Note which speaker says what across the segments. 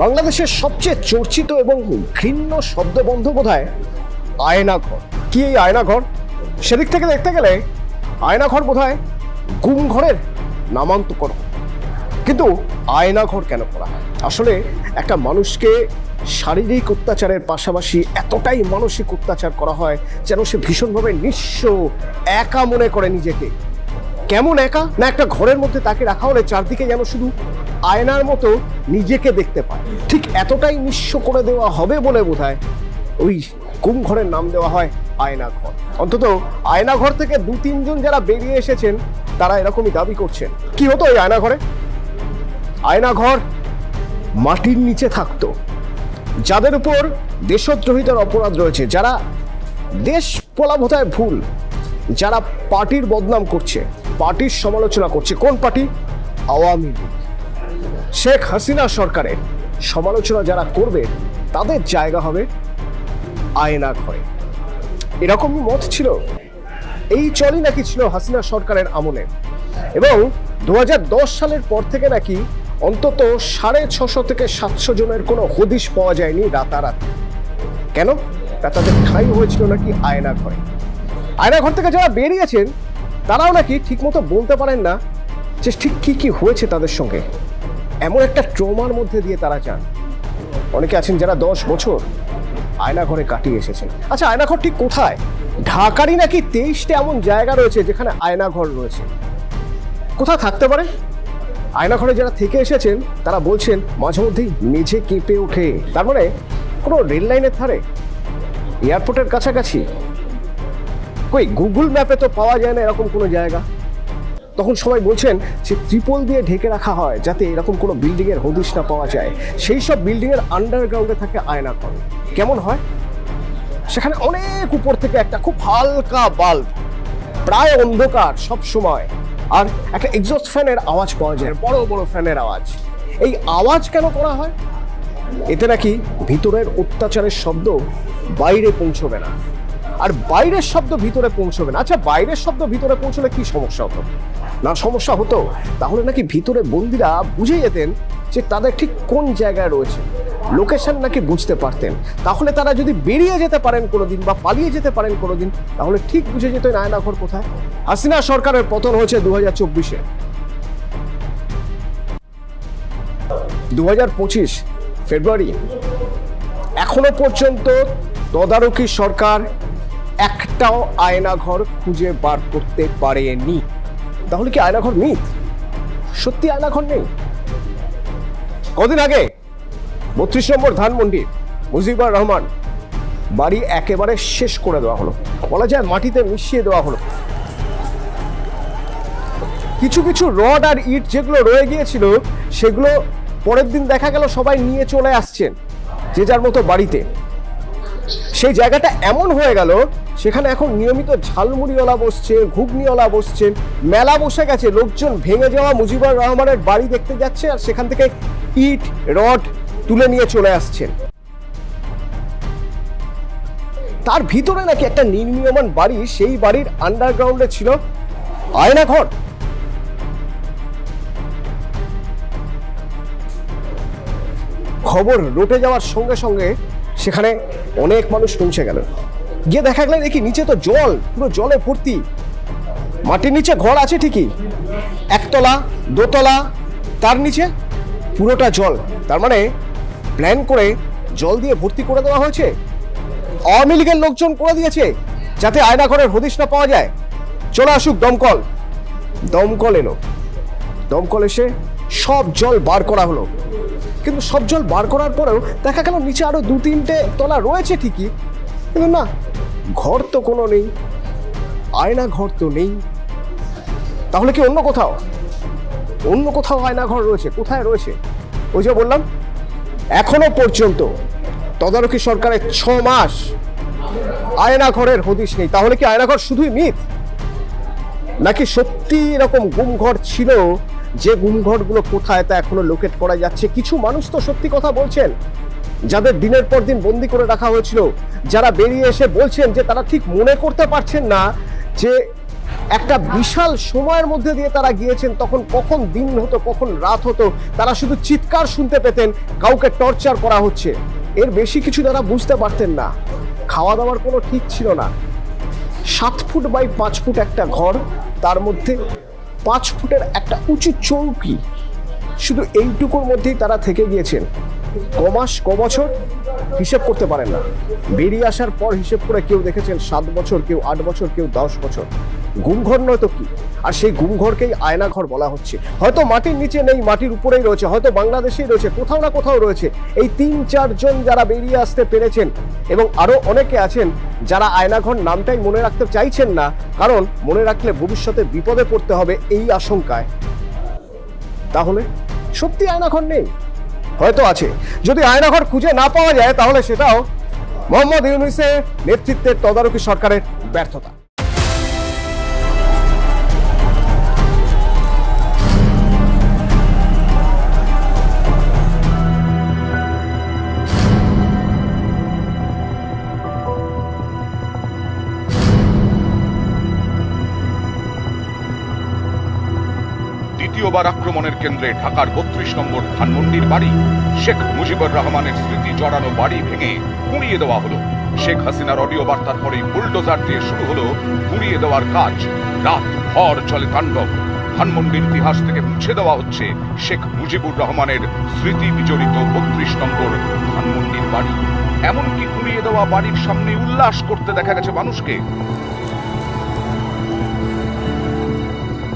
Speaker 1: বাংলাদেশের সবচেয়ে চর্চিত এবং ঘৃণ্য শব্দবন্ধ বোধহয় আয়নাঘর। কি এই আয়নাঘর? সেদিক থেকে দেখতে গেলে আয়নাঘর বোধহয় গুম ঘরের নামান্তকর। কিন্তু আয়নাঘর কেন করা হয়? আসলে একটা মানুষকে শারীরিক অত্যাচারের পাশাপাশি এতটাই মানসিক অত্যাচার করা হয় যেন সে ভীষণভাবে নিঃস্ব, একা মনে করে নিজেকে। কেমন একা? না, একটা ঘরের মধ্যে তাকে রাখা হলে চারদিকে যেন শুধু আয়নার মতো নিজেকে দেখতে পায়। ঠিক এতটাই নিঃস্ব করে দেওয়া হবে বলে বোধহয় ওই গুম ঘরের নাম দেওয়া হয় আয়নাঘর। অন্তত আয়নাঘর থেকে 2-3 জন যারা বেরিয়ে এসেছেন তারা এরকমই দাবি করছেন। কি হতো ওই আয়নাঘরে? আয়নাঘর মাটির নিচে থাকতো। যাদের উপর দেশদ্রোহিতার অপরাধ রয়েছে, যারা দেশ বলা বোধহয় ভুল, যারা পার্টির বদনাম করছে, পার্টির সমালোচনা করছে। কোন পার্টি? আওয়ামী লীগ। শেখ হাসিনা সরকারের সমালোচনা যারা করবে তাদের জায়গা হবে আয়নাঘরে। এরকমই মত ছিল। এই চলই নাকি ছিল হাসিনা সরকারের আমলে। এবং 2010 সালের পর থেকে নাকি অন্তত 650 থেকে 700 জনের কোনো হদিশ পাওয়া যায়নি রাতারাতি। কেন? তাদের ঠাঁই হয়েছিল নাকি আয়নাঘরে। আয়নাঘর থেকে যারা বেরিয়েছেন তারাও নাকি ঠিকমতো বলতে পারেন না যে ঠিক কি কি হয়েছে তাদের সঙ্গে। এমন একটা ট্রমার মধ্যে দিয়ে তারা যান। অনেকে আছেন যারা 10 বছর আয়নাঘরে কাটিয়ে এসেছেন। আচ্ছা, আয়নাঘর ঠিক কোথায়? ঢাকারই নাকি 23টা এমন জায়গা রয়েছে যেখানে আয়নাঘর রয়েছে। কোথায় থাকতে পারে? আয়নাঘরে যারা থেকে এসেছেন তারা বলছেন মাঝে মধ্যেই মেঝে কেঁপে ওঠে। তার মানে কোনো রেল লাইনের ধারে, এয়ারপোর্টের কাছাকাছি, কই গুগল ম্যাপে তো পাওয়া যায় না এরকম কোনো জায়গা। তখন সবাই বলছেন যে ত্রিপল দিয়ে ঢেকে রাখা হয় যাতে এরকম কোনো বিল্ডিংয়ের হদিশ না পাওয়া যায়। সেই সব বিল্ডিংয়ের আন্ডারগ্রাউন্ডে থাকে আয়নাঘর। কেমন হয়? সেখানে অনেক উপর থেকে একটা খুব হালকা বাল্ব, প্রায় অন্ধকার সব সময়, আর একটা এক্সস্ট ফ্যানের আওয়াজ পাওয়া যায়, বড় বড় ফ্যানের আওয়াজ। এই আওয়াজ কেন করা হয়? এতে নাকি ভিতরের অত্যাচারের শব্দ বাইরে পৌঁছবে না, আর বাইরের শব্দ ভিতরে পৌঁছবে না। আচ্ছা, বাইরের শব্দ ভিতরে পৌঁছলে কি সমস্যা হতো? না, সমস্যা হতো। তাহলে নাকি ভিতরে বন্দীরা বুঝে যেতেন যে তাদের ঠিক কোন জায়গায় রয়েছে, লোকেশন নাকি বুঝতে পারতেন। তাহলে তারা যদি বেরিয়ে যেতে পারেন কোনোদিন বা পালিয়ে যেতে পারেন কোনোদিন, তাহলে ঠিক বুঝে যেতেন আয়নাঘর কোথায়। হাসিনা সরকারের পতন হয়েছে 2024-এ। 2025 ফেব্রুয়ারি। এখনো পর্যন্ত তদারকি সরকার একটাও আয়নাঘর খুঁজে বার করতে পারেনি। তাহলে কি আয়নাঘর মিথ? সত্যি আয়নাঘর নেই? কদিন আগে 32 নম্বর ধানমন্ডি মুজিবুর রহমান বাড়ি একেবারে শেষ করে দেওয়া হলো, বলা যায় মাটিতে মিশিয়ে দেওয়া হলো। কিছু কিছু রড আর ইট যেগুলো রয়ে গিয়েছিল সেগুলো পরের দিন দেখা গেল সবাই নিয়ে চলে আসছেন যে যার মতো বাড়িতে। সেই জায়গাটা এমন হয়ে গেল সেখানে এখন নিয়মিত ঝালমুড়িওয়ালা বসছে, ঘুগনিওয়ালা বসছেন, মেলা বসে গেছে। লোকজন ভেঙে যাওয়া মুজিবুর রহমানের বাড়ি দেখতে যাচ্ছে আর সেখান থেকে ইট রড তুলে নিয়ে চলে আসছেন। তার ভিতরে নাকি একটা নির্মীয়মান বাড়ি, সেই বাড়ির আন্ডারগ্রাউন্ডে ছিল আয়নাঘর। খবর রটে যাওয়ার সঙ্গে সঙ্গে সেখানে অনেক মানুষ পৌঁছে গেল। গিয়ে দেখা গেল দেখি নিচে তো জল, পুরো জলে ভর্তি। মাটির নিচে ঘর আছে ঠিকই, একতলা দোতলা, তার নিচে পুরোটা জল। তার মানে প্ল্যান করে জল দিয়ে ভর্তি করে দেওয়া হয়েছে। আওয়ামী লীগের লোকজন করে দিয়েছে যাতে আয়নাঘরের হদিশ না পাওয়া যায়। চলে আসুক দমকল। দমকল এলো, দমকল এসে সব জল বার করা হলো। কিন্তু সব জল বার করার পরেও দেখা গেল নিচে আরো 2-3টে তলা রয়েছে ঠিকই, কিন্তু না, ঘর তো কোনো নেই, আয়না ঘর তো নেই। তাহলে কি অন্য কোথাও আয়না ঘর রয়েছে? কোথায় রয়েছে? ওই যে বললাম, এখনো পর্যন্ত তদারকি সরকারের 6 মাস আয়না ঘরের হদিশ নেই। তাহলে কি আয়না ঘর শুধুই মিথ, নাকি সত্যি এরকম গুমঘর ছিল? যে গুমঘরগুলো কোথায় তা এখনো লোকেট করা যাচ্ছে। কিছু মানুষ তো সত্যি কথা বলছেন, যাদের দিনের পর দিন বন্দি করে রাখা হয়েছিল, যারা বেরিয়ে এসে বলছেন যে তারা ঠিক মনে করতে পারছেন না যে একটা বিশাল সময়ের মধ্যে দিয়ে তারা গিয়েছেন, তখন কখন দিন হতো কখন রাত হতো তারা শুধু চিৎকার শুনতে পেতেন, কাউকে টর্চার করা হচ্ছে, এর বেশি কিছু তারা বুঝতে পারতেন না। খাওয়া দাওয়ার কোনো ঠিক ছিল না। 7 ফুট বাই 5 ফুট একটা ঘর, তার মধ্যে 5 ফুটের একটা উঁচু চৌকি, শুধু এইটুকুর মধ্যেই তারা থেকে গিয়েছেন। কমাস কবছর হিসেব করতে পারেন না। বেরিয়ে আসার পর হিসেব করে কেউ দেখেছেন 7 বছর, কেউ 8 বছর, কেউ 10 বছর। গুমঘর নয় তো কি, আর সেই গুমঘরকেই আয়নাঘর বলা হচ্ছে। হয়তো মাটির নিচে নেই, মাটির উপরেই রয়েছে, হয়তো বাংলাদেশেই রয়েছে, কোথাও না কোথাও রয়েছে। এই 3-4 জন যারা বেরিয়ে আসতে পেরেছেন, এবং আরো অনেকে আছেন যারা আয়নাঘর নামটাই মনে রাখতে চাইছেন না, কারণ মনে রাখলে ভবিষ্যতে বিপদে পড়তে হবে এই আশঙ্কায়। তাহলে সত্যি আয়নাঘর নেই? হয়তো আছে। যদি আয়নাঘর খুঁজে না পাওয়া যায় তাহলে সেটাও মোহাম্মদ ইউনূসের নেতৃত্বের তদারকি সরকারের ব্যর্থতা।
Speaker 2: দ্বিতীয়বার আক্রমণের কেন্দ্রে ঢাকার 32 নম্বর ধানমন্ডির বাড়ি। শেখ মুজিবুর রহমানের স্মৃতি জড়ানো বাড়ি ভেঙে গুঁড়িয়ে দেওয়া হলো। শেখ হাসিনার অডিও বার্তার পরেই বুলডোজার দিয়ে শুরু হলো গুঁড়িয়ে দেওয়ার কাজ। রাত ভর চলে তাণ্ডব। ধানমন্ডির ইতিহাস থেকে মুছে দেওয়া হচ্ছে শেখ মুজিবুর রহমানের স্মৃতি বিজড়িত 32 নম্বর ধানমন্ডির বাড়ি। এমনকি গুঁড়িয়ে দেওয়া বাড়ির সামনে উল্লাস করতে দেখা গেছে মানুষকে।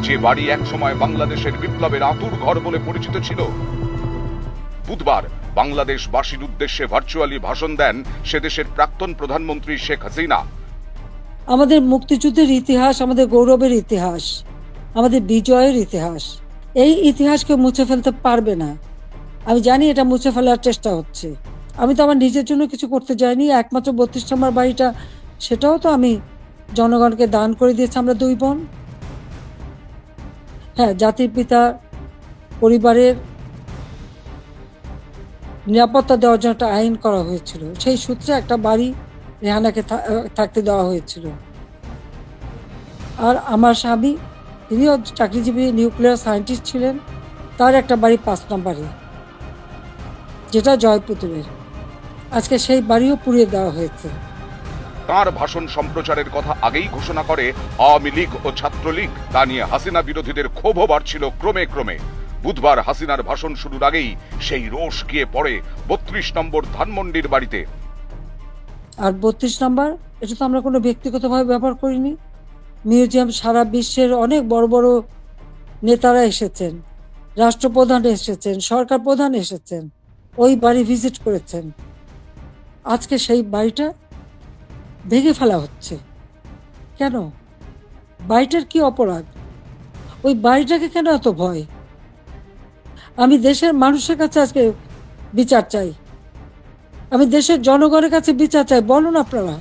Speaker 2: যে বাড়ি একসময় বাংলাদেশের বিপ্লবের আতুর ঘর বলে পরিচিত ছিল। বুধবার বাংলাদেশবাসীর উদ্দেশ্যে ভার্চুয়ালি ভাষণ দেন সে দেশের প্রাক্তন প্রধানমন্ত্রী শেখ হাসিনা।
Speaker 3: আমাদের মুক্তিযুদ্ধের ইতিহাস, আমাদের গৌরবের ইতিহাস, আমাদের বিজয়ের ইতিহাস, এই ইতিহাসকে মুছে ফেলতে পারবে না। আমি জানি এটা মুছে ফেলার চেষ্টা হচ্ছে। আমি তো আমার নিজের জন্য কিছু করতে যাইনি। একমাত্র 32 নম্বর বাড়িটা, সেটাও তো আমি জনগণকে দান করে দিয়েছি, আমরা 2 বোন। হ্যাঁ, জাতির পিতা পরিবারের নিরাপত্তা দেওয়ার জন্য একটা আইন করা হয়েছিল, সেই সূত্রে একটা বাড়ি রেহানাকে থাকতে দেওয়া হয়েছিল। আর আমার স্বামী, তিনিও চাকরিজীবী নিউক্লিয়ার সায়েন্টিস্ট ছিলেন, তার একটা বাড়ি 5 নম্বরে, যেটা জয়পুতুলের। আজকে সেই বাড়িও পুড়িয়ে দেওয়া হয়েছে।
Speaker 2: তার ভাষণ সম্প্রচারের কথা আগেই ঘোষণা করে আওয়ামী লীগ ও ছাত্রলীগ। তা নিয়ে হাসিনা বিরোধীদের ক্ষোভও বাড়ছিল ক্রমে ক্রমে। বুধবার হাসিনার ভাষণ শুরুর আগেই সেই রোষ গিয়ে পড়ে 32 নম্বর ধানমন্ডির বাড়িতে।
Speaker 3: আর 32 নম্বর, এটা তো আমরা কোনো ব্যক্তিগতভাবে ব্যবহার করিনি। মিউজিয়াম, সারা বিশ্বের অনেক বড় বড় নেতারা এসেছেন, রাষ্ট্রপ্রধান এসেছেন, সরকার প্রধান এসেছেন, ওই বাড়ি ভিজিট করেছেন। আজকে সেই বাড়িটা ভেঙে ফেলা হচ্ছে কেন? বাড়িটার কি অপরাধ? ওই বাড়িটাকে কেন এত ভয়? আমি দেশের মানুষের কাছে আজকে বিচার চাই, আমি দেশের জনগণের কাছে বিচার চাই। বলুন আপনারা,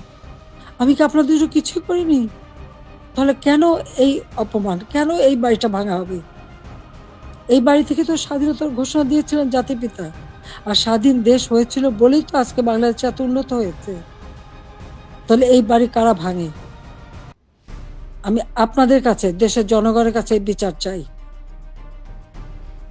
Speaker 3: আমি কি আপনাদের কিছুই করিনি? তাহলে কেন এই অপমান? কেন এই বাড়িটা ভাঙা হবে? এই বাড়ি থেকে তো স্বাধীনতার ঘোষণা দিয়েছিলেন জাতির পিতা, আর স্বাধীন দেশ হয়েছিল বলেই তো আজকে বাংলাদেশ এত উন্নত হয়েছে। তাহলে এই বাড়ি কারা ভাঙে? আমি আপনাদের কাছে, দেশের জনগণের কাছে বিচার চাই।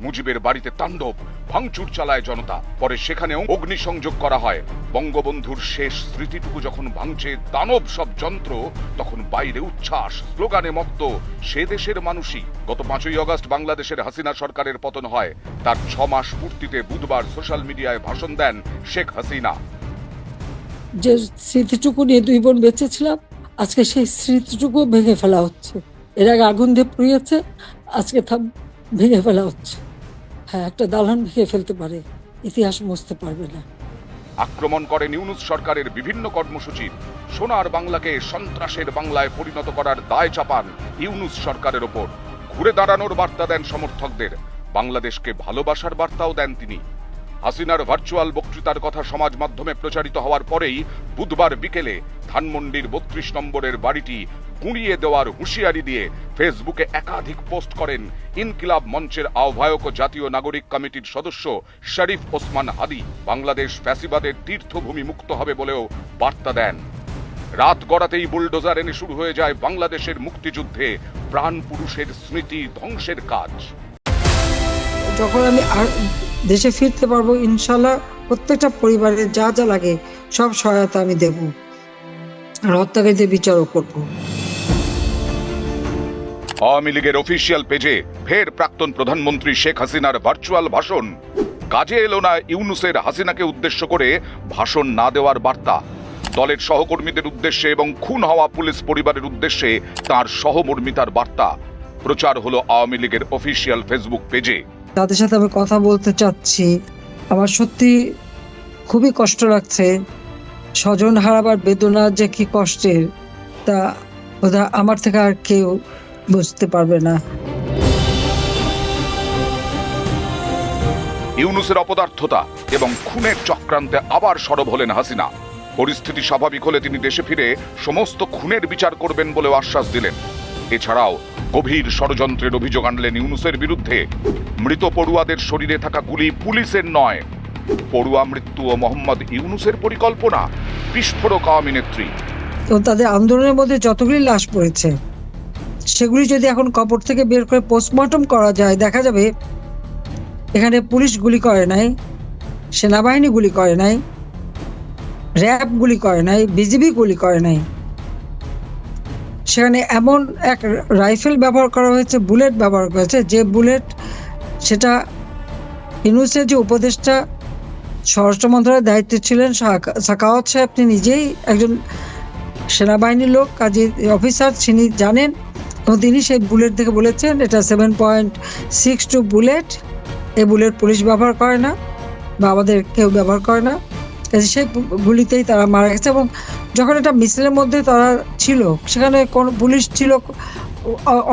Speaker 2: মুজিবের বাড়িতে তাণ্ডব, ভাঙচুর চালায় জনতা। পরে সেখানেও অগ্নিসংযোগ করা হয়। বঙ্গবন্ধুর শেষ স্মৃতিটুকু যখন ভাঙছে দানব সব যন্ত্র, তখন বাইরে উচ্ছ্বাস, স্লোগানে মত্ত সে দেশের মানুষই। গত 5ই আগস্ট বাংলাদেশের হাসিনা সরকারের পতন হয়। তার 6 মাস পূর্তিতে বুধবার সোশ্যাল মিডিয়ায় ভাষণ দেন শেখ হাসিনা।
Speaker 3: যে স্মৃতিটুকু নিয়ে 2 বোন বেঁচে ছিলাম, আজকে সেই স্মৃতিটুকু ভেঙে ফেলা হচ্ছে। এর আগে আগুন দিয়ে পুড়িয়েছে, আজকে তা ভেঙে ফেলা হচ্ছে। হ্যাঁ, একটা দালান ভেঙে ফেলতে পারে, ইতিহাস মুছতে পারবে না।
Speaker 2: আক্রমণ করেন ইউনূস সরকারের বিভিন্ন কর্মসূচির। সোনার বাংলাকে সন্ত্রাসের বাংলায় পরিণত করার দায় চাপান ইউনূস সরকারের ওপর। ঘুরে দাঁড়ানোর বার্তা দেন সমর্থকদের। বাংলাদেশকে ভালোবাসার বার্তাও দেন তিনি। হাসিনার ভার্চুয়াল বক্তৃতার কথা সমাজ মাধ্যমে প্রচারিত হওয়ার পরেই বুধবার বিকেলে ধানমন্ডির 32 নম্বরের বাড়িটি গুঁড়িয়ে দেওয়ার হুঁশিয়ারি দিয়ে ফেসবুকে একাধিক পোস্ট করেন ইনকিলাব মঞ্চের আহ্বায়ক ও জাতীয় নাগরিক কমিটির সদস্য শরীফ ওসমান হাদি। বাংলাদেশ ফ্যাসিবাদের তীর্থভূমি মুক্ত হবে বলেও বার্তা দেন। রাত গড়াতেই বুলডোজার এনে শুরু হয়ে যায় বাংলাদেশের মুক্তিযুদ্ধে প্রাণ পুরুষের স্মৃতি ধ্বংসের কাজ।
Speaker 3: যখন আমি দেশে ফিরতে পারবো ইনশাল্লাহ প্রত্যেকটা পরিবারের যা যা লাগে সব সহায়তা আমি দেব, আর হত্যাকারীদের বিচারও করব।
Speaker 2: আওয়ামী লীগের অফিসিয়াল পেজে ফের প্রাক্তন প্রধানমন্ত্রী শেখ হাসিনার ভার্চুয়াল ভাষণ। কাজে এলো না ইউনূসের হাসিনাকে উদ্দেশ্য করে ভাষণ না দেওয়ার বার্তা। দলের সহকর্মীদের উদ্দেশ্যে এবং খুন হওয়া পুলিশ পরিবারের উদ্দেশ্যে তার সহমর্মিতার বার্তা প্রচার হলো আওয়ামী লীগের অফিসিয়াল ফেসবুক পেজে।
Speaker 3: তাদের সাথে আমি কথা বলতে চাচ্ছি। আমার সত্যি খুবই কষ্ট লাগছে। স্বজন হারাবার বেদনা যে কি কষ্টের তা বোধহয় আমার থেকে আর কেউ বুঝতে পারবে না।
Speaker 2: ইউনূসের অপদার্থতা এবং খুনের চক্রান্তে আবার সরব হলেন হাসিনা। পরিস্থিতি স্বাভাবিক হলে তিনি দেশে ফিরে সমস্ত খুনের বিচার করবেন বলেও আশ্বাস দিলেন। এছাড়াও গভীর ষড়যন্ত্রের অভিযোগ আনলেন ইউনূসের বিরুদ্ধে। মৃত পড়ুয়াদের শরীরে থাকা গুলি পুলিশের নয়, পড়ুয়া মৃত্যু ও মোহাম্মদ ইউনূসের পরিকল্পনা। বিস্ফোরক আওয়ামী নেত্রী।
Speaker 3: এবং তাদের আন্দোলনের মধ্যে যতগুলি লাশ পড়েছে সেগুলি যদি এখন কবর থেকে বের করে পোস্টমর্টম করা যায়, দেখা যাবে এখানে পুলিশ গুলি করে নাই, সেনাবাহিনী গুলি করে নাই, র্যাব গুলি করে নাই, বিজিবি গুলি করে নাই। সেখানে এমন এক রাইফেল ব্যবহার করা হয়েছে, বুলেট ব্যবহার করা হয়েছে, যে বুলেট সেটা ইউনূসের যে উপদেষ্টা স্বরাষ্ট্র মন্ত্রণালয়ের দায়িত্বে ছিলেন সাখাওয়াত সাহেব, তিনি নিজেই একজন সেনাবাহিনীর লোক, কাজী অফিসার, তিনি জানেন এবং তিনি সেই বুলেট থেকে বলেছেন এটা 7.62 বুলেট। এই বুলেট পুলিশ ব্যবহার করে না বা আমাদের কেউ ব্যবহার করে না। সেই গুলিতেই তারা মারা গেছে। এবং যখন এটা মিছিলের মধ্যে তারা ছিল, সেখানে কোন পুলিশ ছিল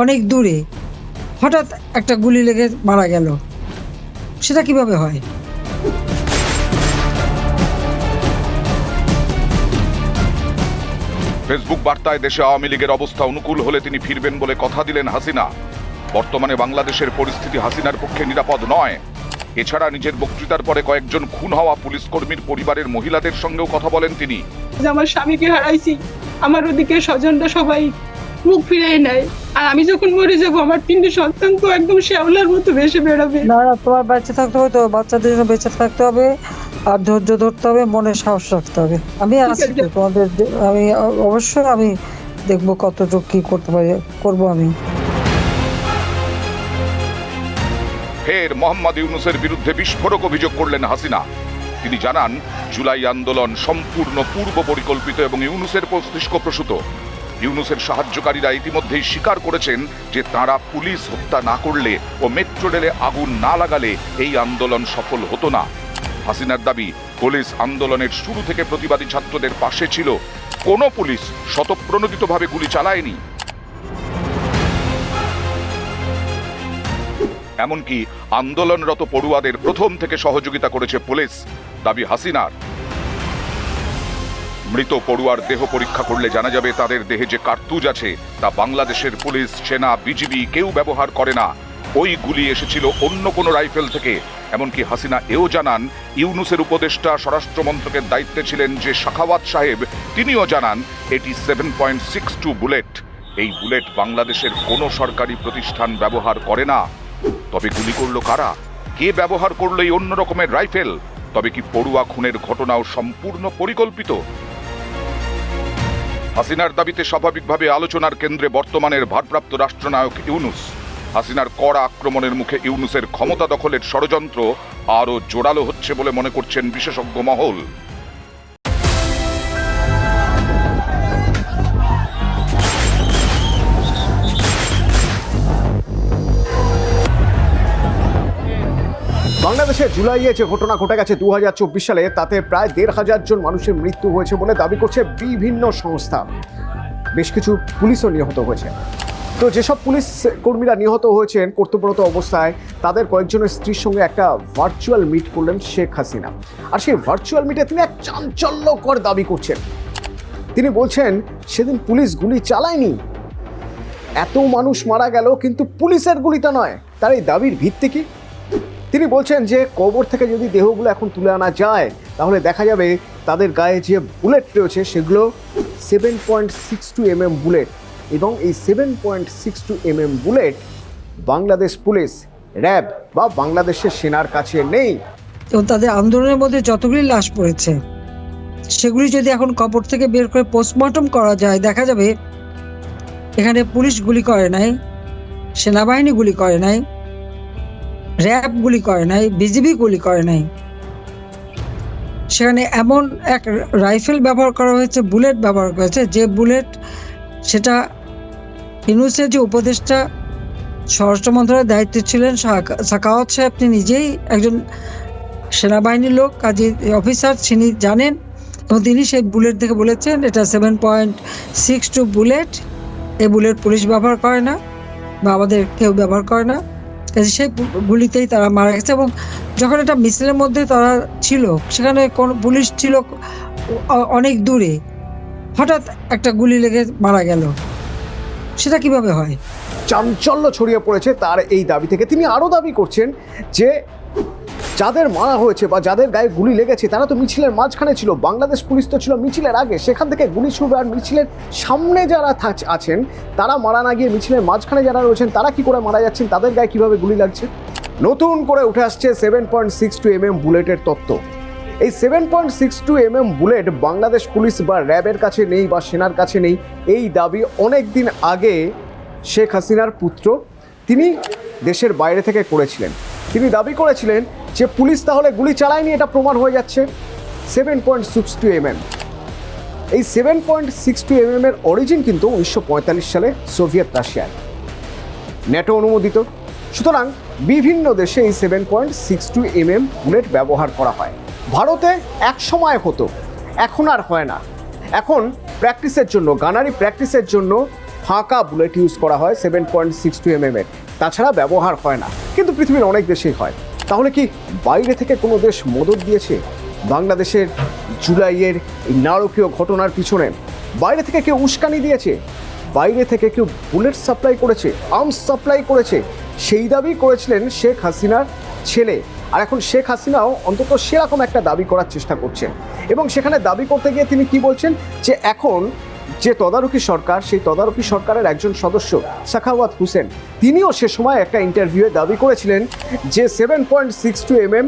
Speaker 3: অনেক দূরে, হঠাৎ একটা গুলি লেগে মারা গেল, সেটা কিভাবে হয়?
Speaker 2: ফেসবুক বার্তায় দেশে আওয়ামী লীগের অবস্থা অনুকূল হলে তিনি ফিরবেন বলে কথা দিলেন হাসিনা। বর্তমানে বাংলাদেশের পরিস্থিতি হাসিনার পক্ষে নিরাপদ নয়। এছাড়া নিজের বক্তৃতার পরে কয়েকজন খুন হওয়া পুলিশ কর্মীর পরিবারের মহিলাদের সঙ্গেও কথা বলেন তিনি।
Speaker 4: আমার স্বামীকে হারাইছি, আমার ওদিকে স্বজনরা সবাই মুখ ফিরিয়ে নেয়, আর আমি যখন মরে যাব আমার 3টে সন্তান তো একদম শ্যাওলার মতো ভেসে বেরোবে।
Speaker 3: না, তোমার বেঁচে থাকতে হবে, তো বাচ্চাদের জন্য বেঁচে থাকতে হবে, আর ধৈর্য ধরতে হবে, মনে সাহস রাখতে হবে। আমি আছি তোমাদের, আমি অবশ্যই আমি দেখবো কতটুকু কি করতে পারি, করবো আমি।
Speaker 2: ফের মোহাম্মদ ইউনূসের বিরুদ্ধে বিস্ফোরক অভিযোগ করলেন হাসিনা। তিনি জানান, জুলাই আন্দোলন সম্পূর্ণ পূর্ব পরিকল্পিত এবং ইউনূসের মস্তিষ্কপ্রসূত। ইউনূসের সাহায্যকারীরা ইতিমধ্যেই স্বীকার করেছেন যে তারা পুলিশ হত্যা না করলে ও মেট্রো রেলে আগুন না লাগালে এই আন্দোলন সফল হতো না। হাসিনার দাবি, পুলিশ আন্দোলনের শুরু থেকে প্রতিবাদী ছাত্রদের পাশে ছিল, কোনো পুলিশ স্বতঃপ্রণোদিতভাবে গুলি চালায়নি। এমনকি আন্দোলনরত পড়ুয়াদের প্রথম থেকে সহযোগিতা করেছে পুলিশ, দাবি হাসিনার। মৃত পড়ুয়ার দেহ পরীক্ষা করলে জানা যাবে তাদের দেহে যে কার্তুজ আছে তা বাংলাদেশের পুলিশ, সেনা, বিজিবি কেউ ব্যবহার করে না। ওই গুলি এসেছিল অন্য কোনো রাইফেল থেকে। এমনকি হাসিনা এও জানান, ইউনূসের উপদেষ্টা স্বরাষ্ট্র মন্ত্রকের দায়িত্বে ছিলেন যে সাখাওয়াত সাহেব, তিনিও জানান এটি 7.62 বুলেট। এই বুলেট বাংলাদেশের কোনো সরকারি প্রতিষ্ঠান ব্যবহার করে না। তবে গুলি করলো কারা? কে ব্যবহার করলো এই অন্য রকমের রাইফেল? তবে কি পড়ুয়া খুনের ঘটনাও সম্পূর্ণ পরিকল্পিত? হাসিনার দাবিতে স্বাভাবিকভাবে আলোচনার কেন্দ্রে বর্তমানের ভারপ্রাপ্ত রাষ্ট্রনায়ক ইউনূস। হাসিনার কড়া আক্রমণের মুখে ইউনূসের ক্ষমতা দখলের ষড়যন্ত্র আরও জোরালো হচ্ছে বলে মনে করছেন বিশেষজ্ঞ মহল।
Speaker 1: বাংলাদেশে জুলাইয়ে যে ঘটনা ঘটে গেছে 2024 সালে, তাতে প্রায় 1,500 জন মানুষের মৃত্যু হয়েছে বলে দাবি করছে বিভিন্ন সংস্থা। বেশ কিছু পুলিশও নিহত হয়েছে। তো যেসব পুলিশ কর্মীরা নিহত হয়েছেন কর্তব্যরত অবস্থায়, তাদের কয়েকজনের স্ত্রীর সঙ্গে একটা ভার্চুয়াল মিট করলেন শেখ হাসিনা। আর সেই ভার্চুয়াল মিটে তিনি এক চাঞ্চল্যকর দাবি করছেন। তিনি বলছেন, সেদিন পুলিশ গুলি চালায়নি, এত মানুষ মারা গেল কিন্তু পুলিশের গুলিটা নয়। তার এই দাবির ভিত্তি কি? তিনি বলছেন যে কবর থেকে যদি দেহগুলো এখন তুলে আনা যায় তাহলে দেখা যাবে তাদের গায়ে যে বুলেট রয়েছে সেগুলো 7.62 বুলেট, এবং এই 7.62 বুলেট বাংলাদেশ পুলিশ, র্যাব বা বাংলাদেশের সেনার কাছে নেই।
Speaker 3: এবং তাদের আন্দোলনের মধ্যে যতগুলি লাশ পড়েছে সেগুলি যদি এখন কবর থেকে বের করে পোস্টমর্টম করা যায়, দেখা যাবে এখানে পুলিশ গুলি করে নাই, সেনাবাহিনী গুলি করে নাই, র্যাব গুলি করে নাই, বিজিবি গুলি করে নাই। সেখানে এমন এক রাইফেল ব্যবহার করা হয়েছে, বুলেট ব্যবহার করা হয়েছে, যে বুলেট সেটা ইউনূসের যে উপদেষ্টা স্বরাষ্ট্র মন্ত্রণালয়ের দায়িত্বে ছিলেন সাখাওয়াত সাহেব, তিনি নিজেই একজন সেনাবাহিনীর লোক, কাজী অফিসার, তিনি জানেন এবং তিনি সেই বুলেট দেখে বলেছেন এটা 7.62 বুলেট। এই বুলেট পুলিশ ব্যবহার করে না বা আমাদের কেউ ব্যবহার করে না, কাজে সেই গুলিতেই তারা মারা গেছে। এবং যখন এটা মিছিলের মধ্যে তারা ছিল, সেখানে কোন পুলিশ ছিল অনেক দূরে, হঠাৎ একটা গুলি লেগে মারা গেল, সেটা কিভাবে হয়?
Speaker 1: চাঞ্চল্য ছড়িয়ে পড়েছে তার এই দাবি থেকে। তিনি আরও দাবি করছেন যে যাদের মারা হয়েছে বা যাদের গায়ে গুলি লেগেছে তারা তো মিছিলের মাঝখানে ছিল, বাংলাদেশ পুলিশ তো ছিল মিছিলের আগে, সেখান থেকে গুলি ছুড়বে, আর মিছিলের সামনে যারা আছেন তারা মারা না গিয়ে মিছিলের মাঝখানে যারা রয়েছেন তারা কি করে মারা যাচ্ছেন, তাদের গায়ে কিভাবে গুলি লাগছে? নতুন করে উঠে আসছে 7.62 বুলেটের তত্ত্ব। এই 7.62 বুলেট বাংলাদেশ পুলিশ বা র্যাবের কাছে নেই বা সেনার কাছে নেই, এই দাবি অনেক দিন আগে শেখ হাসিনার পুত্র তিনি দেশের বাইরে থেকে করেছিলেন। তিনি দাবি করেছিলেন যে পুলিশ তাহলে গুলি চালায়নি, এটা প্রমাণ হয়ে যাচ্ছে। 7.62 এই 7.62 এর অরিজিন কিন্তু 1945 সালে সোভিয়েত রাশিয়ায়, ন্যাটো অনুমোদিত। সুতরাং বিভিন্ন দেশে এই 7.62 বুলেট ব্যবহার করা হয়। ভারতে এক সময় হতো, এখন আর হয় না। এখন প্র্যাকটিসের জন্য, গানারি প্র্যাকটিসের জন্য ফাঁকা বুলেট ইউজ করা হয় 7.62 এর, তাছাড়া ব্যবহার হয় না। কিন্তু পৃথিবীর অনেক দেশেই হয়। তাহলে কি বাইরে থেকে কোনো দেশ মদদ দিয়েছে বাংলাদেশের জুলাইয়ের এই নারকীয় ঘটনার পিছনে? বাইরে থেকে কেউ উস্কানি দিয়েছে? বাইরে থেকে কেউ বুলেট সাপ্লাই করেছে, আর্মস সাপ্লাই করেছে? সেই দাবি করেছিলেন শেখ হাসিনার ছেলে। আর এখন শেখ হাসিনাও অন্তত সেরকম একটা দাবি করার চেষ্টা করছেন, এবং সেখানে দাবি করতে গিয়ে তিনি কি বলছেন যে এখন যে তদারকি সরকার, সেই তদারকি সরকারের একজন সদস্য সাখাওয়াত হোসেন, তিনিও সে সময় একটা ইন্টারভিউয়ে দাবি করেছিলেন যে 7.62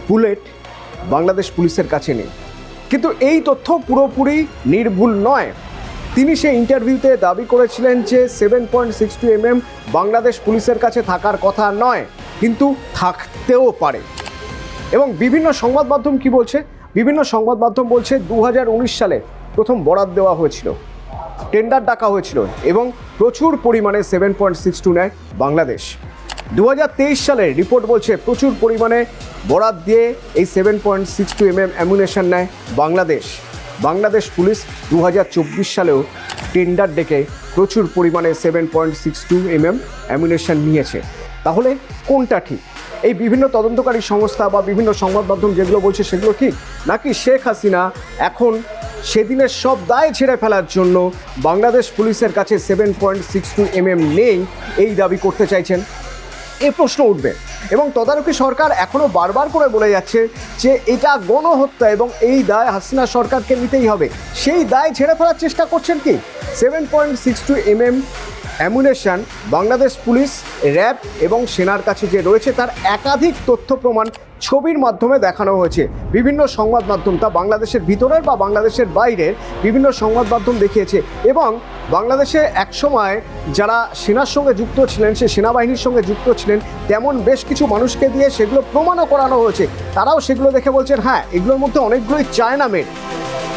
Speaker 1: বুলেট বাংলাদেশ পুলিশের কাছে নেই। কিন্তু এই তথ্য পুরোপুরি নির্ভুল নয়। তিনি সেই ইন্টারভিউতে দাবি করেছিলেন যে 7.62 বাংলাদেশ পুলিশের কাছে থাকার কথা নয়, কিন্তু থাকতেও পারে। এবং বিভিন্ন সংবাদ মাধ্যম কি বলছে? বিভিন্ন সংবাদ মাধ্যম বলছে 2019 সালে প্রথম বরাদ দেওয়া হয়েছিল, টেন্ডার ডাকা হয়েছিল এবং প্রচুর পরিমাণে 7.62 নেয় বাংলাদেশ। 2023 সালের রিপোর্ট বলছে প্রচুর পরিমাণে বরাদ দিয়ে এই 7.62 অ্যামুনেশন নেয় বাংলাদেশ। বাংলাদেশ পুলিশ 2024 সালেও টেন্ডার ডেকে প্রচুর পরিমাণে 7.62 অ্যামুনেশন নিয়েছে। তাহলে কোনটা ঠিক? এই বিভিন্ন তদন্তকারী সংস্থা বা বিভিন্ন সংবাদ মাধ্যম যেগুলো বলছে সেগুলো ঠিক, নাকি শেখ হাসিনা এখন সেদিনের সব দায় ছেড়ে ফেলার জন্য বাংলাদেশ পুলিশের কাছে 7.62 নেই এই দাবি করতে চাইছেন? এই প্রশ্ন উঠবে। এবং তদারকি সরকার এখনও বারবার করে বলে যাচ্ছে যে এটা গণহত্যা এবং এই দায় হাসিনা সরকারকে নিতেই হবে। সেই দায় ছেড়ে ফেলার চেষ্টা করছেন কি? 7.62 অ্যামুনেশন বাংলাদেশ পুলিশ, র্যাব এবং সেনার কাছে যে রয়েছে তার একাধিক তথ্য প্রমাণ ছবির মাধ্যমে দেখানো হয়েছে। বিভিন্ন সংবাদ মাধ্যম, তা বাংলাদেশের ভিতরের বা বাংলাদেশের বাইরের বিভিন্ন সংবাদ মাধ্যম দেখিয়েছে। এবং বাংলাদেশে একসময় যারা সেনার সঙ্গে যুক্ত ছিলেন, সে সেনাবাহিনীর সঙ্গে যুক্ত ছিলেন, তেমন বেশ কিছু মানুষকে দিয়ে সেগুলো প্রমাণও করানো হয়েছে। তারাও সেগুলো দেখে বলছেন হ্যাঁ এগুলোর মধ্যে অনেকগুলোই চায়না মেড।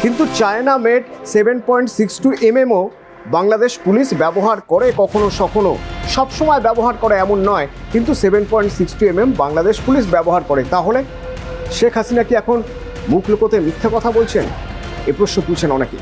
Speaker 1: কিন্তু চায়না মেড 7.62 বাংলাদেশ পুলিশ ব্যবহার করে কখনো সখনো, সবসময় ব্যবহার করে এমন নয়, কিন্তু 7.62 বাংলাদেশ পুলিশ ব্যবহার করে। তাহলে শেখ হাসিনা কি এখন মুখ লুকোতে মিথ্যা কথা বলছেন? এ প্রশ্ন তুলছেন অনেকে।